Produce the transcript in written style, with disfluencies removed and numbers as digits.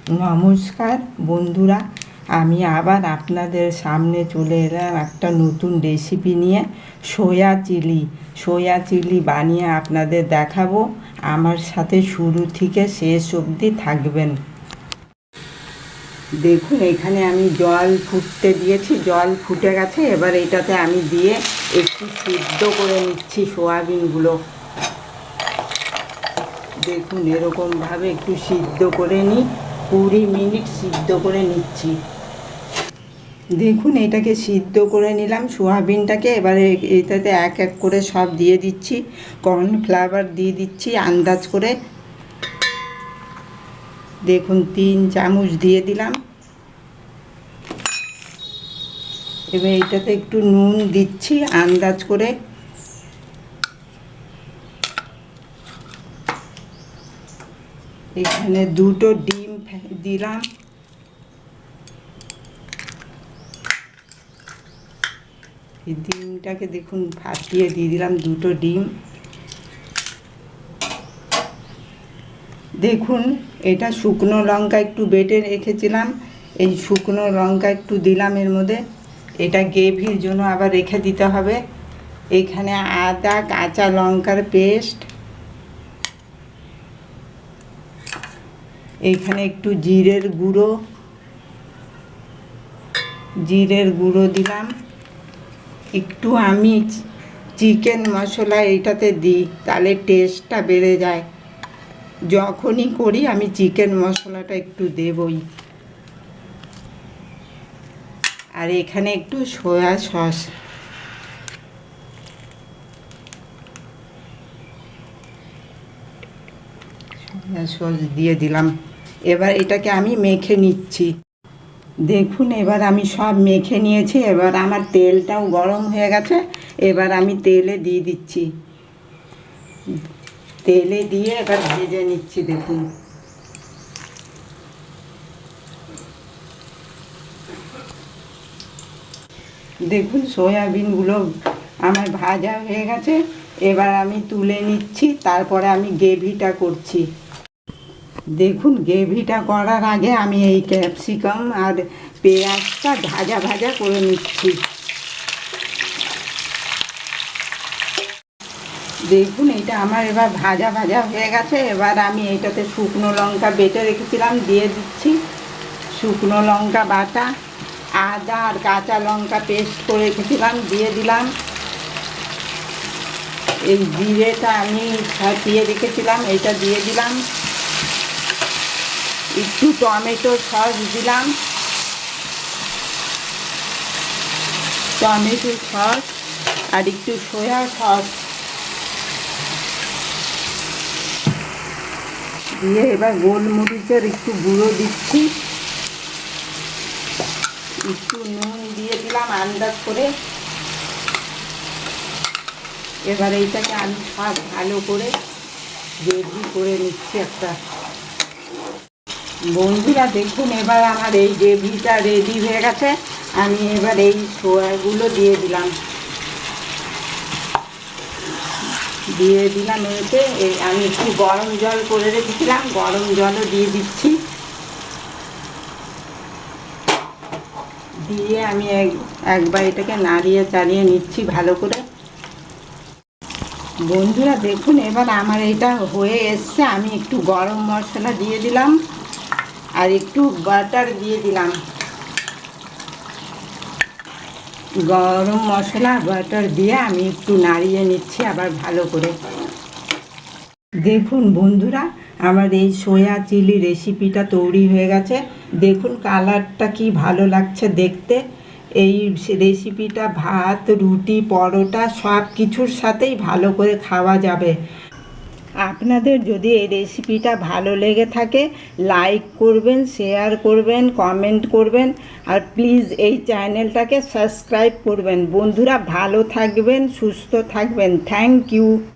নমস্কার বন্ধুরা, আমি আবার আপনাদের সামনে চলে এলাম একটা নতুন রেসিপি নিয়ে। সোয়া চিলি বানিয়ে আপনাদের দেখাবো। আমার সাথে শুরু থেকে শেষ অবধি থাকবেন। দেখুন, এখানে আমি জল ফুটতে দিয়েছি, জল ফুটে গেছে। এবার এটাতে আমি দিয়ে একটু সিদ্ধ করে নিচ্ছি সোয়াবিনগুলো। দেখুন, এরকমভাবে একটু সিদ্ধ করে নিই, 20 মিনিট সিদ্ধ করে নিচ্ছি। দেখুন, এটাকে সিদ্ধ করে নিলাম সোয়াবিনটাকে। এবারে এটাতে এক এক করে সব দিয়ে দিচ্ছি। কর্নফ্লাওয়ার দিয়ে দিচ্ছি আন্দাজ করে। দেখুন, 3 চামচ দিয়ে দিলাম। এবার এটাতে একটু নুন দিচ্ছি আন্দাজ করে। এখানে 2টো ডিম দিলাম। এই ডিমটাকে দেখুন ফাটিয়ে দিয়ে দিলাম 2টো ডিম। দেখুন, এটা শুকনো লঙ্কা একটু বেটে রেখেছিলাম, এই শুকনো লঙ্কা একটু দিলাম এর মধ্যে। এটা গ্রেভির জন্য আবার রেখে দিতে হবে। এখানে আদা কাঁচা লঙ্কার পেস্ট, এইখানে একটু জিরের গুঁড়ো দিলাম। একটু আমি চিকেন মশলা এইটাতে দিই, তাহলে টেস্টটা বেড়ে যায়। যখনই করি আমি চিকেন মশলাটা একটু দেবই। আর এখানে একটু সয়া সস দিয়ে দিলাম। এবার এটাকে আমি মেখে নিচ্ছি। দেখুন, এবার আমি সব মেখে নিয়েছি। এবার আমার তেলটাও গরম হয়ে গেছে। এবার আমি তেলে দিয়ে দিচ্ছি। তেলে দিয়ে এবার ভেজে নিচ্ছি। দেখুন, দেখুন সয়াবিনগুলো আমার ভাজা হয়ে গেছে। এবার আমি তুলে নিচ্ছি, তারপরে আমি গ্রেভিটা করছি। দেখুন, গ্রেভিটা করার আগে আমি এই ক্যাপসিকাম আর পেঁয়াজটা ভাজা করে নিচ্ছি। দেখুন, এটা আমার এবার ভাজা হয়ে গেছে। এবার আমি এইটাতে শুকনো লঙ্কা বেটে রেখেছিলাম দিয়ে দিচ্ছি। শুকনো লঙ্কা বাটা, আদা আর কাঁচা লঙ্কা পেস্ট করে রেখেছিলাম দিয়ে দিলাম। এই জিরেটা আমি ছাপিয়ে রেখেছিলাম, এটা দিয়ে দিলাম। একটু টমেটো সস দিলাম, টমেটো সস আর একটু সয়া সস দিয়ে এবার গোলমরিচের একটু গুঁড়ো দিচ্ছি। একটু নুন দিয়ে দিলাম আন্দাজ করে। এবার এইটাকে আমি সব ভালো করে গ্রেভি করে নিচ্ছি একটা। বন্ধুরা দেখুন, এবার আমার এই গ্রেভিটা রেডি হয়ে গেছে। আমি এবার এই সোয়াগুলো দিয়ে দিলাম এতে। আমি একটু গরম জল করে রেখেছিলাম, গরম জলও দিয়ে দিচ্ছি। দিয়ে আমি একবার এটাকে নাড়িয়ে চাড়িয়ে নিচ্ছি ভালো করে। বন্ধুরা দেখুন, এবার আমার এটা হয়ে এসছে। আমি একটু গরম মশলা দিয়ে দিলাম আর একটু বাটার দিয়ে দিলাম। গরম মশলা বাটার দিয়ে আমি একটু নাড়িয়ে নিচ্ছি আবার ভালো করে। দেখুন বন্ধুরা, আমার এই সোয়া চিলি রেসিপিটা তৈরি হয়ে গেছে। দেখুন কালারটা কি ভালো লাগছে দেখতে। এই রেসিপিটা ভাত, রুটি, পরোটা সব কিছুর সাথেই ভালো করে খাওয়া যাবে। আপনাদের যদি এই রেসিপিটা ভালো লেগে থাকে, লাইক করবেন, শেয়ার করবেন, কমেন্ট করবেন আর প্লিজ এই চ্যানেলটাকে সাবস্ক্রাইব করবেন। বন্ধুরা ভালো থাকবেন, সুস্থ থাকবেন। Thank you.